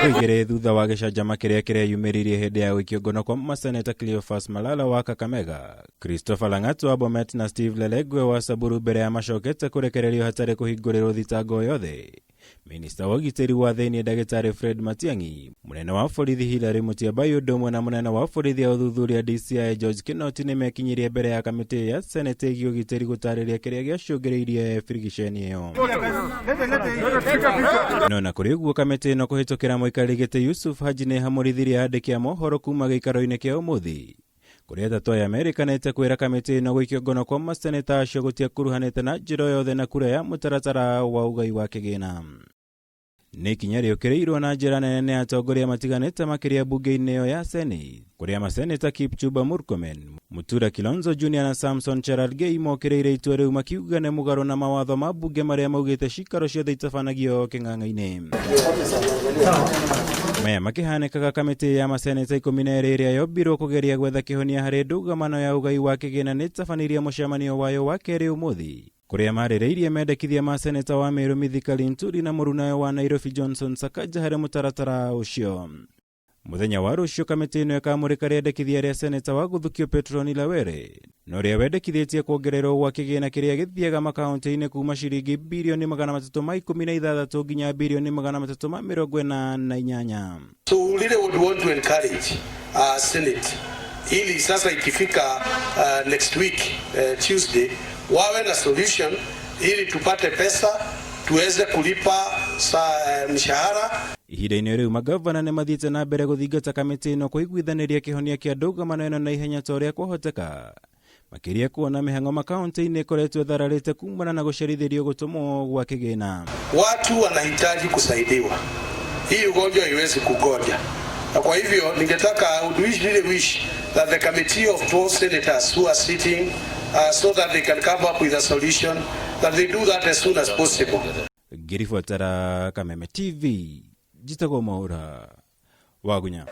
Kwigire thutha wa gicanjama kiria kireyumiririe hindi ya gwikio ngono kwa maseneta Cleophas Malala wa Kakamega, Christopher Lang'at wa Bomet na Steve Lelegwe wa Samburu mbere ya macokete kurekererio hatari kuhingurirwo thitango yothe. Minista wa ugitiri wa thiini Ndagitari Fred Matiang'i, munene wa borithi Hilary Mutyambai ũndũ na munene wa borithi ya uthuthuria DCI George Kinoti nimekinyirie mbere ya kamiti ya Senate ĩgiĩ ũgitĩri gũtarĩria kĩrĩa gĩacũngĩrĩirie birigiceni ĩyo. No na kũrĩ ũguo kamiti ĩno kũhĩtũkĩra mũikarĩri gĩtĩ Yusuf Haji nĩ hamũrithirie andĩki a mohoro kuma gĩikaro-inĩ kĩa ũmũthĩ, kũrĩa atatũ aya merĩkanĩte kwĩra kamiti ĩno gwĩkio ngono kwa maseneta acio gũtiakuruhanĩte na njĩra yothe na kura ya mũtaratara wa ũgai wa kĩgĩna. Nĩ ikinya rĩũkĩrĩirwo na njĩra nene nĩ atongoria matiganĩte makĩria bunge-inĩ ĩyo ya Senate, kũrĩa maseneta Kipchumba Murkomen, Mutula Kilonzo Jr na Samson Cherargei mokĩrĩire itua rĩu makiuga nĩ mũgarũ na mawatho ma bunge marĩa maugĩte cikaro ciothe itabanagio kĩng'ang'a-inĩ. Maya makĩhanĩkaga kamĩtĩ ya maseneta 12 ĩrĩa yombirwo kũgeria gwetha kĩhonia harĩ ndũgamano ya ũgai wa kĩgĩna nĩ ĩtabanirie mũcemanio wayo wa kerĩ ũmũthĩ, kũrĩa marĩrĩirie mendekithia ma seneta wa Meru Mithika Linturi na mũrunawe wa Nairobi Johnson Sakaja harĩ mũtaratara ũcio. Mũthenya wa rũciũ kamĩtĩ ĩno ĩkamũrĩka rĩendekithia rĩa seneta wa gũthukio Petroni Lawere, na ũrĩa wendekithĩtie kuongererwo gwa kĩgĩna kĩrĩa gĩthiaga makaũntĩ-inĩ kuma ciringi bilioni 316 nginya bilioni 348. So we really would want to encourage Senate ili sasa ikifika next week Tuesday wawe na solution ili tupate pesa tuweze kulipa mshahara. Ihinda-inĩ rĩu magavana nĩ mathiĩte na mbere gũthingata kamĩtĩ ĩno kũiguithanĩria kĩhonia kĩa ndũgamano ĩno na ihenya ta ũrĩa kwahoteka, makĩria kuona mĩhang'o makaũntĩ-inĩ ĩkoretwo ĩthararĩte kumana na gũcerithĩrio gũtũmwo gwa kĩgĩna. Watu wanahitaji kusaidiwa, hii ugonjwa haiwezi kugoja. Kwa hivyo ningetaka wish that the committee of 12 senators who are sitting so that they can come up with a solution, that they do that as soon as possible. Ngĩribotera Kameme TV, Njitagwo Mwaura, Wagunya.